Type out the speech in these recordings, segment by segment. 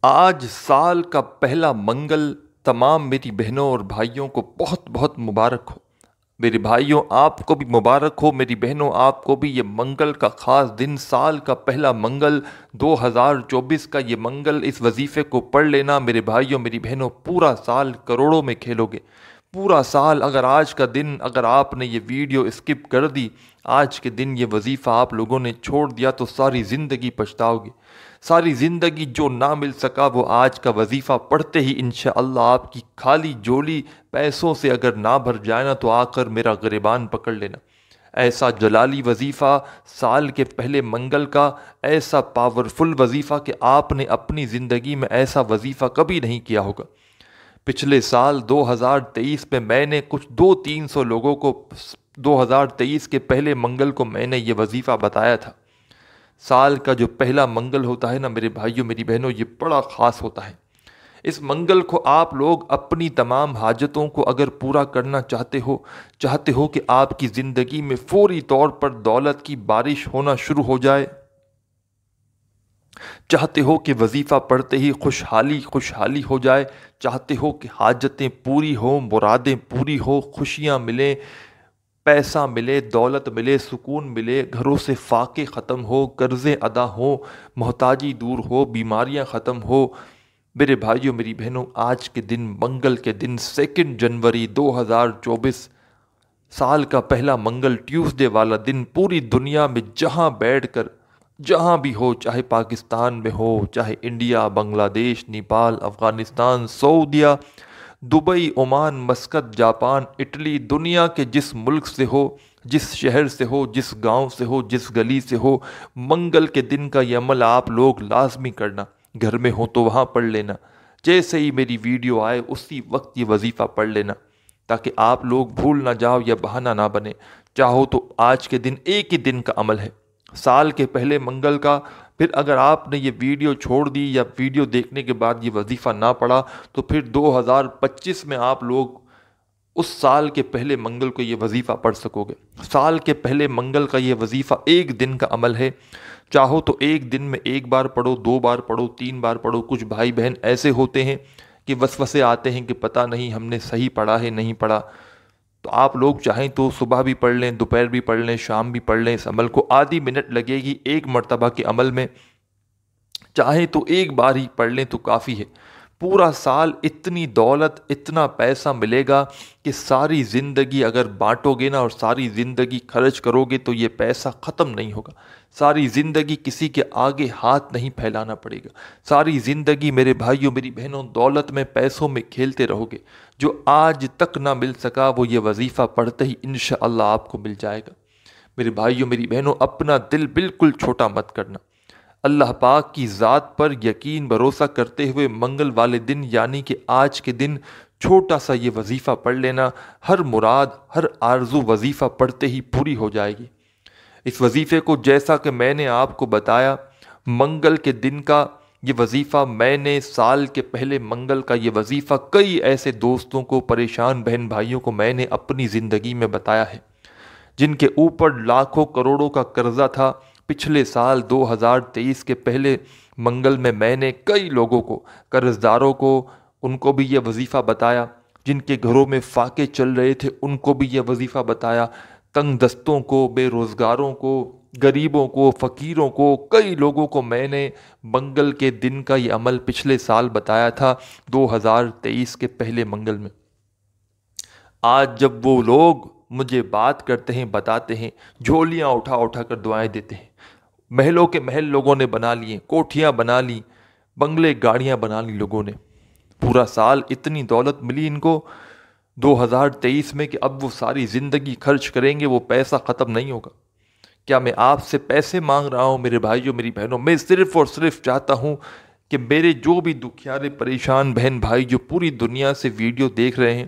آج سال کا پہلا منگل تمام میری بہنوں اور بھائیوں کو بہت بہت مبارک ہو۔ میرے بھائیوں آپ کو بھی مبارک ہو، میری بہنوں آپ کو بھی یہ منگل کا خاص دن، سال کا پہلا منگل 2024 کا یہ منگل، اس وظیفے کو پڑھ لینا میرے بھائیوں میری بہنوں، پورا سال کروڑوں میں کھیلو گے۔ پورا سال اگر آج کا دن اگر آپ نے یہ ویڈیو اسکپ کر دی، آج کے دن یہ وظیفہ آپ لوگوں نے چھوڑ دیا تو ساری زندگی پچھتاؤ گے۔ ساری زندگی جو نہ مل سکا وہ آج کا وظیفہ پڑھتے ہی انشاءاللہ آپ کی خالی جولی پیسوں سے اگر نہ بھر جائے نا تو آ کر میرا گریبان پکڑ لینا۔ ایسا جلالی وظیفہ سال کے پہلے منگل کا، ایسا پاورفل وظیفہ کہ آپ نے اپنی زندگی میں ایسا وظیفہ کبھی نہیں کیا ہوگا۔ پچھلے سال 2023 میں نے کچھ 200-300 لوگوں کو 2023 کے پہلے منگل کو میں نے یہ وظیفہ بتایا تھا۔ سال کا جو پہلا منگل ہوتا ہے نا میرے بھائیوں میری بہنوں، یہ بڑا خاص ہوتا ہے۔ اس منگل کو آپ لوگ اپنی تمام حاجتوں کو اگر پورا کرنا چاہتے ہو کہ آپ کی زندگی میں فوری طور پر دولت کی بارش ہونا شروع ہو جائے، چاہتے ہو کہ وظیفہ پڑھتے ہی خوشحالی ہو جائے، چاہتے ہو کہ حاجتیں پوری ہوں، مرادیں پوری ہو، خوشیاں ملیں، پیسہ ملے، دولت ملے، سکون ملے، گھروں سے فاقے ختم ہو، قرضے ادا ہو، محتاجی دور ہو، بیماریاں ختم ہو، میرے بھائیوں میری بہنوں آج کے دن منگل کے دن 2 جنوری 2024 سال کا پہلا منگل ٹیوزڈے والا دن پوری دنیا میں جہاں بیٹھ کر جہاں بھی ہو، چاہے پاکستان میں ہو، چاہے انڈیا، بنگلہ دیش، نیپال، افغانستان، سعودیہ، Dubai, Oman, Muscat, Japan, Italy, دنیا کے جس ملک سے ہو، جس شہر سے ہو، جس گاؤں سے ہو، جس گلی سے ہو، منگل کے دن کا یہ عمل آپ لوگ لازمی کرنا۔ گھر میں ہو تو وہاں پڑھ لینا، جیسے ہی میری ویڈیو آئے اسی وقت یہ وظیفہ پڑھ لینا، تاکہ آپ لوگ بھول نہ جاؤ یا بہانہ نہ بنے۔ چاہو تو آج کے دن ایک ہی دن کا عمل ہے، سال کے پہلے منگل کا۔ پھر اگر آپ نے یہ ویڈیو چھوڑ دی یا ویڈیو دیکھنے کے بعد یہ وظیفہ نہ پڑھا تو پھر 2025 میں آپ لوگ اس سال کے پہلے منگل کو یہ وظیفہ پڑھ سکو گے۔ سال کے پہلے منگل کا یہ وظیفہ ایک دن کا عمل ہے، چاہو تو ایک دن میں 1 بار پڑھو، 2 بار پڑھو، 3 بار پڑھو۔ کچھ بھائی بہن ایسے ہوتے ہیں کہ وسوسے آتے ہیں کہ پتہ نہیں ہم نے صحیح پڑھا ہے نہیں پڑھا، تو آپ لوگ چاہیں تو صبح بھی پڑھ لیں، دوپہر بھی پڑھ لیں، شام بھی پڑھ لیں۔ اس عمل کو آدھی منٹ لگے گی ایک مرتبہ کے عمل میں، چاہیں تو ایک بار ہی پڑھ لیں تو کافی ہے۔ پورا سال اتنی دولت، اتنا پیسہ ملے گا کہ ساری زندگی اگر بانٹو گے نا اور ساری زندگی خرچ کرو گے تو یہ پیسہ ختم نہیں ہوگا۔ ساری زندگی کسی کے آگے ہاتھ نہیں پھیلانا پڑے گا۔ ساری زندگی میرے بھائیوں میری بہنوں دولت میں، پیسوں میں کھیلتے رہو گے۔ جو آج تک نہ مل سکا وہ یہ وظیفہ پڑھتے ہی انشاءاللہ آپ کو مل جائے گا۔ میرے بھائیوں میری بہنوں اپنا دل بالکل چھوٹا مت کرنا، اللہ پاک کی ذات پر یقین بھروسہ کرتے ہوئے منگل والے دن یعنی کہ آج کے دن چھوٹا سا یہ وظیفہ پڑھ لینا، ہر مراد، ہر آرزو وظیفہ پڑھتے ہی پوری ہو جائے گی۔ اس وظیفے کو جیسا کہ میں نے آپ کو بتایا، منگل کے دن کا یہ وظیفہ میں نے سال کے پہلے منگل کا یہ وظیفہ کئی ایسے دوستوں کو، پریشان بہن بھائیوں کو میں نے اپنی زندگی میں بتایا ہے، جن کے اوپر لاکھوں کروڑوں کا قرضہ تھا۔ پچھلے سال 2023 کے پہلے منگل میں نے کئی لوگوں کو، قرض داروں کو، ان کو بھی یہ وظیفہ بتایا، جن کے گھروں میں فاقے چل رہے تھے ان کو بھی یہ وظیفہ بتایا، تنگ دستوں کو، بے روزگاروں کو، غریبوں کو، فقیروں کو، کئی لوگوں کو میں نے منگل کے دن کا یہ عمل پچھلے سال بتایا تھا 2023 کے پہلے منگل میں۔ آج جب وہ لوگ مجھے بات کرتے ہیں، بتاتے ہیں، جھولیاں اٹھا اٹھا کر دعائیں دیتے ہیں، محلوں کے محل لوگوں نے بنا لیے، کوٹھیاں بنا لی، بنگلے گاڑیاں بنا لی لوگوں نے، پورا سال اتنی دولت ملی ان کو 2023 میں کہ اب وہ ساری زندگی خرچ کریں گے، وہ پیسہ ختم نہیں ہوگا۔ کیا میں آپ سے پیسے مانگ رہا ہوں میرے بھائیوں میری بہنوں؟ میں صرف اور صرف چاہتا ہوں کہ میرے جو بھی دکھیارے پریشان بہن بھائی جو پوری دنیا سے ویڈیو دیکھ رہے ہیں،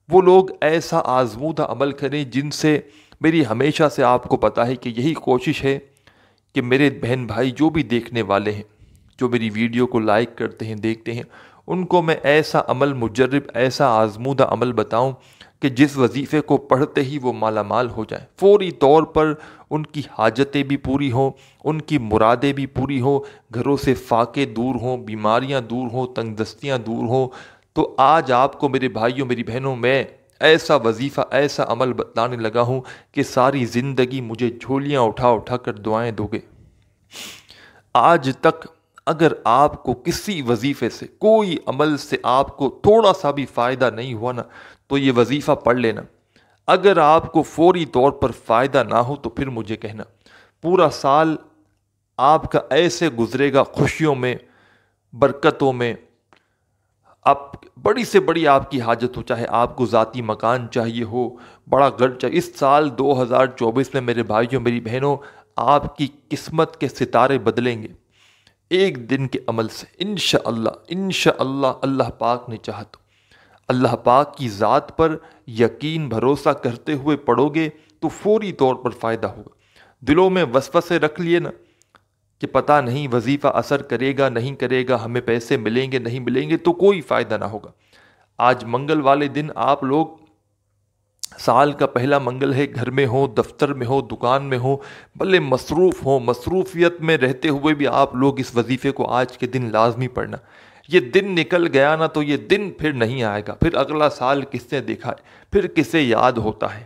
وہ لوگ ایسا آزمودہ عمل کریں جن سے میری ہمیشہ سے آپ کو پتہ ہے کہ یہی کوشش ہے کہ میرے بہن بھائی جو بھی دیکھنے والے ہیں، جو میری ویڈیو کو لائک کرتے ہیں، دیکھتے ہیں، ان کو میں ایسا عمل مجرب، ایسا آزمودہ عمل بتاؤں کہ جس وظیفے کو پڑھتے ہی وہ مالا مال ہو جائیں، فوری طور پر ان کی حاجتیں بھی پوری ہوں، ان کی مرادیں بھی پوری ہوں، گھروں سے فاقے دور ہوں، بیماریاں دور ہوں، تنگ دستیاں دور ہوں۔ تو آج آپ کو میرے بھائیوں میری بہنوں میں ایسا وظیفہ، ایسا عمل بتلانے لگا ہوں کہ ساری زندگی مجھے جھولیاں اٹھا اٹھا کر دعائیں دو گے۔ آج تک اگر آپ کو کسی وظیفے سے، کوئی عمل سے آپ کو تھوڑا سا بھی فائدہ نہیں ہوا نا، تو یہ وظیفہ پڑھ لینا۔ اگر آپ کو فوری طور پر فائدہ نہ ہو تو پھر مجھے کہنا۔ پورا سال آپ کا ایسے گزرے گا، خوشیوں میں، برکتوں میں۔ آپ بڑی سے بڑی آپ کی حاجت ہو، چاہے آپ کو ذاتی مکان چاہیے ہو، بڑا گھر چاہیے، اس سال 2024 میں میرے بھائیوں میری بہنوں آپ کی قسمت کے ستارے بدلیں گے ایک دن کے عمل سے، انشاءاللہ انشاءاللہ، اللہ پاک نے چاہا تو۔ اللہ پاک کی ذات پر یقین بھروسہ کرتے ہوئے پڑھو گے تو فوری طور پر فائدہ ہوگا۔ دلوں میں وسوسے رکھ لیے نا کہ پتہ نہیں وظیفہ اثر کرے گا نہیں کرے گا، ہمیں پیسے ملیں گے نہیں ملیں گے، تو کوئی فائدہ نہ ہوگا۔ آج منگل والے دن آپ لوگ، سال کا پہلا منگل ہے، گھر میں ہو، دفتر میں ہو، دکان میں ہو، بھلے مصروف ہو، مصروفیت میں رہتے ہوئے بھی آپ لوگ اس وظیفے کو آج کے دن لازمی پڑھنا۔ یہ دن نکل گیا نا تو یہ دن پھر نہیں آئے گا، پھر اگلا سال کس نے دیکھا ہے، پھر کسے یاد ہوتا ہے۔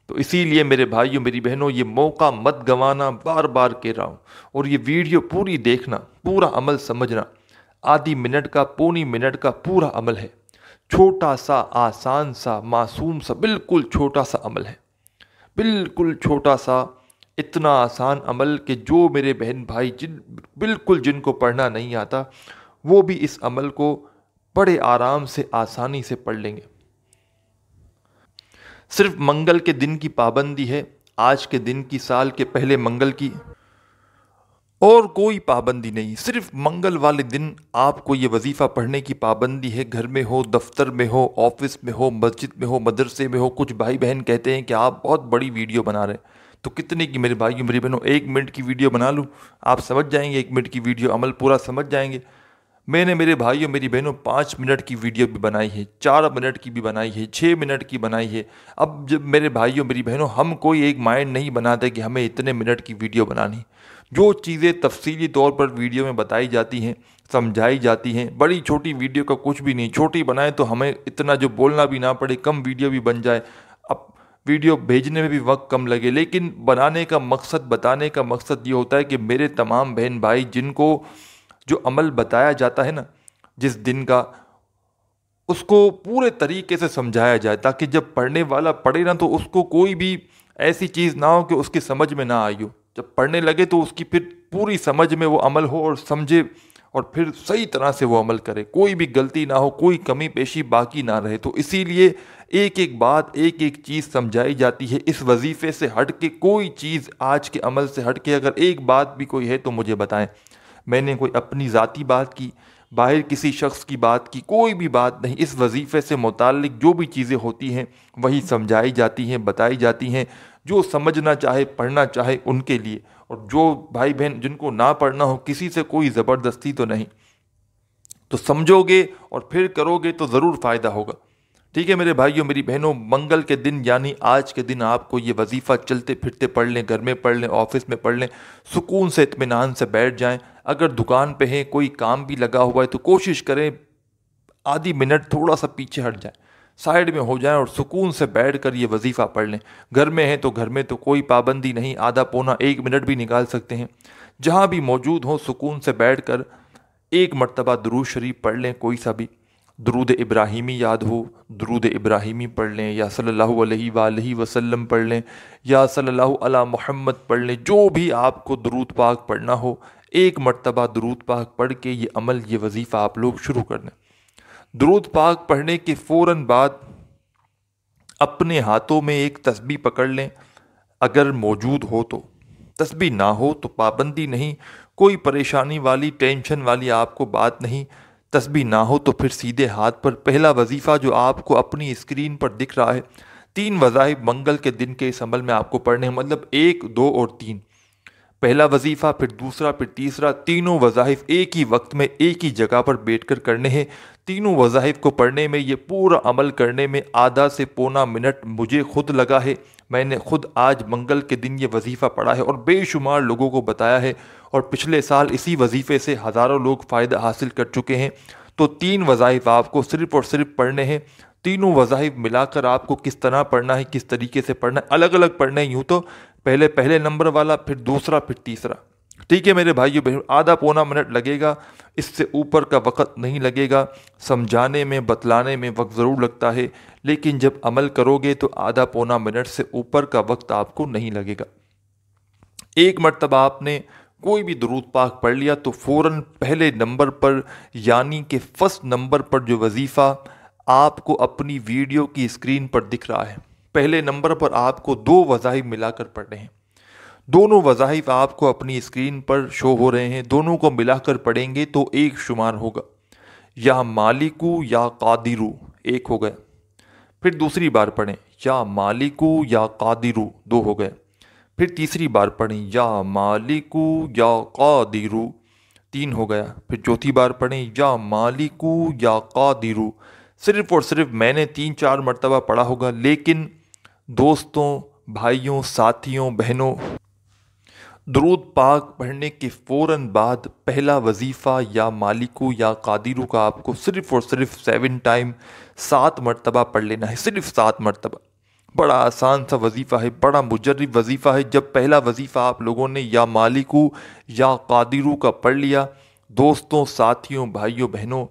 تو اسی لیے میرے بھائیوں میری بہنوں یہ موقع مت گنوانا، بار بار کہہ رہا ہوں، اور یہ ویڈیو پوری دیکھنا، پورا عمل سمجھنا۔ آدھی منٹ کا، پونی منٹ کا پورا عمل ہے، چھوٹا سا، آسان سا، معصوم سا، بالکل چھوٹا سا عمل ہے، بالکل چھوٹا سا، اتنا آسان عمل کہ جو میرے بہن بھائی جن کو پڑھنا نہیں آتا وہ بھی اس عمل کو بڑے آرام سے، آسانی سے پڑھ لیں گے۔ صرف منگل کے دن کی پابندی ہے، آج کے دن کی، سال کے پہلے منگل کی، اور کوئی پابندی نہیں۔ صرف منگل والے دن آپ کو یہ وظیفہ پڑھنے کی پابندی ہے، گھر میں ہو، دفتر میں ہو، آفس میں ہو، مسجد میں ہو، مدرسے میں ہو۔ کچھ بھائی بہن کہتے ہیں کہ آپ بہت بڑی ویڈیو بنا رہے ہیں، تو کتنے کی میرے بھائیوں میری بہنوں، 1 منٹ کی ویڈیو بنا لوں، آپ سمجھ جائیں گے، 1 منٹ کی ویڈیو عمل پورا سمجھ جائیں گے۔ میں نے میرے بھائیوں میری بہنوں 5 منٹ کی ویڈیو بھی بنائی ہے، 4 منٹ کی بھی بنائی ہے، 6 منٹ کی بنائی ہے۔ اب جب میرے بھائیوں میری بہنوں ہم کوئی ایک مائنڈ نہیں بناتے کہ ہمیں اتنے منٹ کی ویڈیو بنانی، جو چیزیں تفصیلی طور پر ویڈیو میں بتائی جاتی ہیں، سمجھائی جاتی ہیں، بڑی چھوٹی ویڈیو کا کچھ بھی نہیں، چھوٹی بنائیں تو ہمیں اتنا جو بولنا بھی نہ پڑے، کم ویڈیو بھی بن جائے، اب ویڈیو بھیجنے میں بھی وقت کم لگے، لیکن بنانے کا مقصد، بتانے کا مقصد یہ ہوتا ہے کہ میرے تمام بہن بھائی جن کو جو عمل بتایا جاتا ہے نا جس دن کا، اس کو پورے طریقے سے سمجھایا جائے، تاکہ جب پڑھنے والا پڑھے نا تو اس کو کوئی بھی ایسی چیز نہ ہو کہ اس کی سمجھ میں نہ آئی ہو۔ جب پڑھنے لگے تو اس کی پھر پوری سمجھ میں وہ عمل ہو اور سمجھے، اور پھر صحیح طرح سے وہ عمل کرے، کوئی بھی غلطی نہ ہو، کوئی کمی پیشی باقی نہ رہے۔ تو اسی لیے ایک ایک بات، ایک ایک چیز سمجھائی جاتی ہے۔ اس وظیفے سے ہٹ کے کوئی چیز، آج کے عمل سے ہٹ کے اگر ایک بات بھی کوئی ہے تو مجھے بتائیں۔ میں نے کوئی اپنی ذاتی بات کی، باہر کسی شخص کی بات کی، کوئی بھی بات نہیں۔ اس وظیفے سے متعلق جو بھی چیزیں ہوتی ہیں وہی سمجھائی جاتی ہیں، بتائی جاتی ہیں، جو سمجھنا چاہے، پڑھنا چاہے ان کے لیے، اور جو بھائی بہن جن کو نہ پڑھنا ہو، کسی سے کوئی زبردستی تو نہیں۔ تو سمجھو گے اور پھر کرو گے تو ضرور فائدہ ہوگا۔ ٹھیک ہے میرے بھائیوں میری بہنوں، منگل کے دن یعنی آج کے دن آپ کو یہ وظیفہ چلتے پھرتے پڑھ لیں، گھر میں پڑھ لیں، آفس میں پڑھ لیں، سکون سے، اطمینان سے بیٹھ جائیں۔ اگر دکان پہ ہیں، کوئی کام بھی لگا ہوا ہے تو کوشش کریں آدھی منٹ تھوڑا سا پیچھے ہٹ جائیں، سائڈ میں ہو جائیں اور سکون سے بیٹھ کر یہ وظیفہ پڑھ لیں۔ گھر میں ہیں تو گھر میں تو کوئی پابندی نہیں، آدھا پونا 1 منٹ بھی نکال سکتے ہیں۔ جہاں بھی موجود ہوں سکون سے بیٹھ کر 1 مرتبہ درود شریف پڑھ لیں، کوئی سا بھی درود ابراہیمی یاد ہو، درود ابراہیمی پڑھ لیں، یا صلی اللہ علیہ وآلہ وسلم پڑھ لیں، یا صلی اللہ علی محمد پڑھ لیں، جو بھی آپ کو درود پاک پڑھنا ہو، 1 مرتبہ درود پاک پڑھ کے یہ عمل، یہ وظیفہ آپ لوگ شروع کر دیں۔ درود پاک پڑھنے کے فوراً بعد اپنے ہاتھوں میں ایک تسبیح پکڑ لیں، اگر موجود ہو تو۔ تسبیح نہ ہو تو پابندی نہیں، کوئی پریشانی والی، ٹینشن والی آپ کو بات نہیں۔ تسبیح نہ ہو تو پھر سیدھے ہاتھ پر پہلا وظیفہ جو آپ کو اپنی اسکرین پر دکھ رہا ہے، 3 وظائف منگل کے دن کے اس عمل میں آپ کو پڑھنے ہیں، مطلب 1، 2 اور 3۔ پہلا وظیفہ، پھر دوسرا، پھر تیسرا، تینوں وظائف ایک ہی وقت میں ایک ہی جگہ پر بیٹھ کر کرنے ہیں۔ تینوں وظائف کو پڑھنے میں، یہ پورا عمل کرنے میں آدھا سے پونا منٹ مجھے خود لگا ہے۔ میں نے خود آج منگل کے دن یہ وظیفہ پڑھا ہے اور بے شمار لوگوں کو بتایا ہے، اور پچھلے سال اسی وظیفے سے ہزاروں لوگ فائدہ حاصل کر چکے ہیں۔ تو 3 وظائف آپ کو صرف اور صرف پڑھنے ہیں۔ تینوں وظائف ملا کر آپ کو کس طرح پڑھنا ہے، کس طریقے سے پڑھنا ہے، الگ الگ پڑھنا ہے۔ یوں تو پہلے نمبر والا، پھر دوسرا، پھر تیسرا، ٹھیک ہے میرے بھائیو بہنوں؟ آدھا پونا منٹ لگے گا، اس سے اوپر کا وقت نہیں لگے گا۔ سمجھانے میں، بتلانے میں وقت ضرور لگتا ہے، لیکن جب عمل کرو گے تو آدھا پونا منٹ سے اوپر کا وقت آپ کو نہیں لگے گا۔ ایک مرتبہ آپ نے کوئی بھی درود پاک پڑھ لیا تو فوراً پہلے نمبر پر، یعنی کہ فرسٹ نمبر پر جو وظیفہ آپ کو اپنی ویڈیو کی اسکرین پر دکھ رہا ہے، پہلے نمبر پر آپ کو 2 وظائف ملا کر پڑھنے ہیں۔ دونوں وظائف آپ کو اپنی اسکرین پر شو ہو رہے ہیں، دونوں کو ملا کر پڑھیں گے تو ایک شمار ہوگا، یا مالکو یا قادرو، ایک ہو گیا۔ پھر دوسری بار پڑھیں یا مالکو یا قادرو، 2 ہو گئے۔ پھر تیسری بار پڑھیں یا مالکو یا قادرو، 3 ہو گیا۔ پھر چوتھی بار پڑھیں یا مالکو یا قادرو۔ صرف اور صرف میں نے 3-4 مرتبہ پڑھا ہوگا، لیکن دوستوں، بھائیوں، ساتھیوں، بہنوں، درود پاک پڑھنے کے فوراً بعد پہلا وظیفہ یا مالکو یا قادرو کا آپ کو صرف اور صرف 7 ٹائم 7 مرتبہ پڑھ لینا ہے، صرف 7 مرتبہ۔ بڑا آسان سا وظیفہ ہے، بڑا مجرب وظیفہ ہے۔ جب پہلا وظیفہ آپ لوگوں نے یا مالکو یا قادرو کا پڑھ لیا، دوستوں، ساتھیوں، بھائیوں، بہنوں،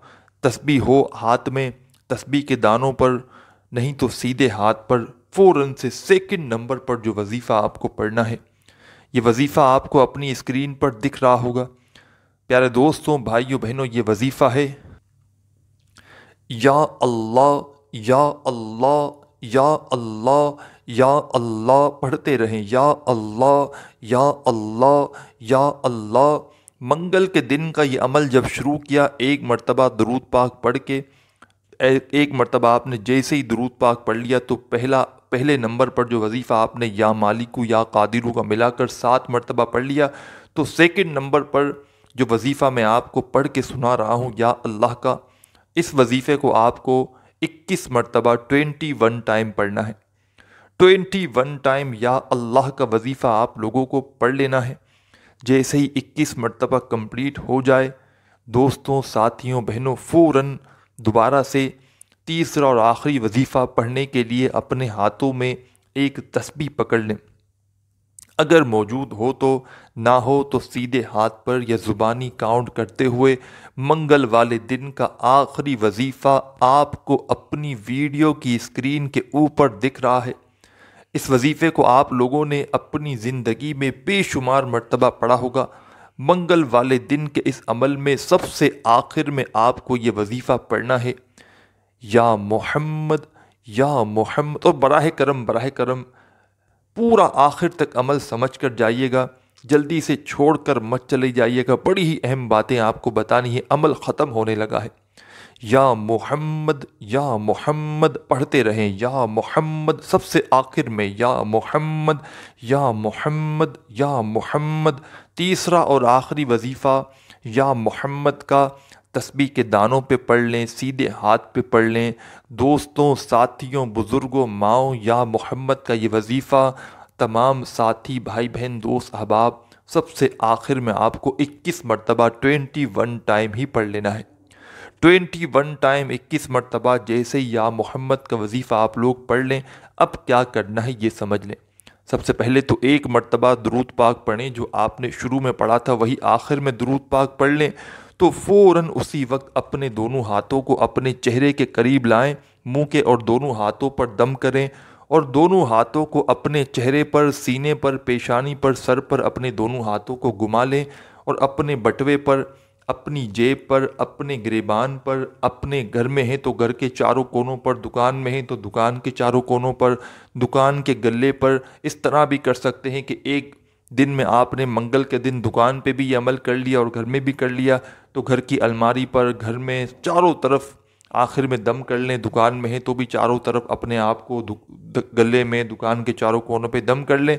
تسبیح ہو ہاتھ میں، تسبیح کے دانوں پر نہیں تو سیدھے ہاتھ پر، فوراً سے سیکنڈ نمبر پر جو وظیفہ آپ کو پڑھنا ہے، یہ وظیفہ آپ کو اپنی اسکرین پر دکھ رہا ہوگا۔ پیارے دوستوں، بھائیوں، بہنوں، یہ وظیفہ ہے یا اللہ یا اللہ یا اللہ یا اللہ، پڑھتے رہیں یا اللہ یا اللہ یا اللہ۔ منگل کے دن کا یہ عمل جب شروع کیا، ایک مرتبہ درود پاک پڑھ کے، ایک مرتبہ آپ نے جیسے ہی درود پاک پڑھ لیا تو پہلے نمبر پر جو وظیفہ آپ نے یا مالکو یا قادرو کا ملا کر 7 مرتبہ پڑھ لیا، تو سیکنڈ نمبر پر جو وظیفہ میں آپ کو پڑھ کے سنا رہا ہوں یا اللہ کا، اس وظیفے کو آپ کو 21 مرتبہ 21 ٹائم پڑھنا ہے۔ 21 ٹائم یا اللہ کا وظیفہ آپ لوگوں کو پڑھ لینا ہے۔ جیسے ہی 21 مرتبہ کمپلیٹ ہو جائے، دوستوں، ساتھیوں، بہنوں، فوراً دوبارہ سے تیسرا اور آخری وظیفہ پڑھنے کے لیے اپنے ہاتھوں میں ایک تسبیح پکڑ لیں۔ اگر موجود ہو تو، نہ ہو تو سیدھے ہاتھ پر یا زبانی کاؤنٹ کرتے ہوئے منگل والے دن کا آخری وظیفہ آپ کو اپنی ویڈیو کی اسکرین کے اوپر دکھ رہا ہے۔ اس وظیفے کو آپ لوگوں نے اپنی زندگی میں بے شمار مرتبہ پڑھا ہوگا۔ منگل والے دن کے اس عمل میں سب سے آخر میں آپ کو یہ وظیفہ پڑھنا ہے، یا محمد یا محمد۔ اور براہ کرم پورا آخر تک عمل سمجھ کر جائیے گا، جلدی سے چھوڑ کر مت چلے جائیے گا، بڑی ہی اہم باتیں آپ کو بتانی ہے، عمل ختم ہونے لگا ہے۔ یا محمد یا محمد پڑھتے رہیں، یا محمد، سب سے آخر میں یا محمد یا محمد یا محمد۔ تیسرا اور آخری وظیفہ یا محمد کا تسبیح کے دانوں پہ پڑھ لیں، سیدھے ہاتھ پہ پڑھ لیں۔ دوستوں، ساتھیوں، بزرگوں، ماؤں، یا محمد کا یہ وظیفہ تمام ساتھی، بھائی بہن، دوست، احباب، سب سے آخر میں آپ کو 21 مرتبہ 21 ٹائم ہی پڑھ لینا ہے۔ 21 ٹائم 21 مرتبہ جیسے یا محمد کا وظیفہ آپ لوگ پڑھ لیں، اب کیا کرنا ہے یہ سمجھ لیں۔ سب سے پہلے تو ایک مرتبہ درود پاک پڑھیں، جو آپ نے شروع میں پڑھا تھا وہی آخر میں درود پاک پڑھ لیں، تو فوراً اسی وقت اپنے دونوں ہاتھوں کو اپنے چہرے کے قریب لائیں، منہ کے، اور دونوں ہاتھوں پر دم کریں، اور دونوں ہاتھوں کو اپنے چہرے پر، سینے پر، پیشانی پر، سر پر اپنے دونوں ہاتھوں کو گھما لیں، اور اپنے بٹوے پر، اپنی جیب پر، اپنے گریبان پر، اپنے گھر میں ہیں تو گھر کے چاروں کونوں پر، دکان میں ہیں تو دکان کے چاروں کونوں پر، دکان کے گلے پر، اس طرح بھی کر سکتے ہیں کہ ایک دن میں آپ نے منگل کے دن دکان پہ بھی یہ عمل کر لیا اور گھر میں بھی کر لیا، تو گھر کی الماری پر، گھر میں چاروں طرف آخر میں دم کر لیں۔ دکان میں ہیں تو بھی چاروں طرف اپنے آپ کو گلے میں، دکان کے چاروں کونوں پہ دم کر لیں۔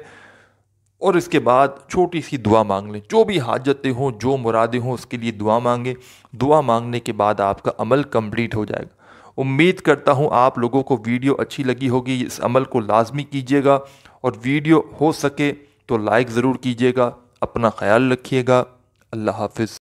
اور اس کے بعد چھوٹی سی دعا مانگ لیں، جو بھی حاجتیں ہوں، جو مرادیں ہوں، اس کے لیے دعا مانگیں۔ دعا مانگنے کے بعد آپ کا عمل کمپلیٹ ہو جائے گا۔ امید کرتا ہوں آپ لوگوں کو ویڈیو اچھی لگی ہوگی، اس عمل کو لازمی کیجیے گا، اور ویڈیو ہو سکے تو لائک ضرور کیجیے گا۔ اپنا خیال رکھیے گا۔ اللہ حافظ۔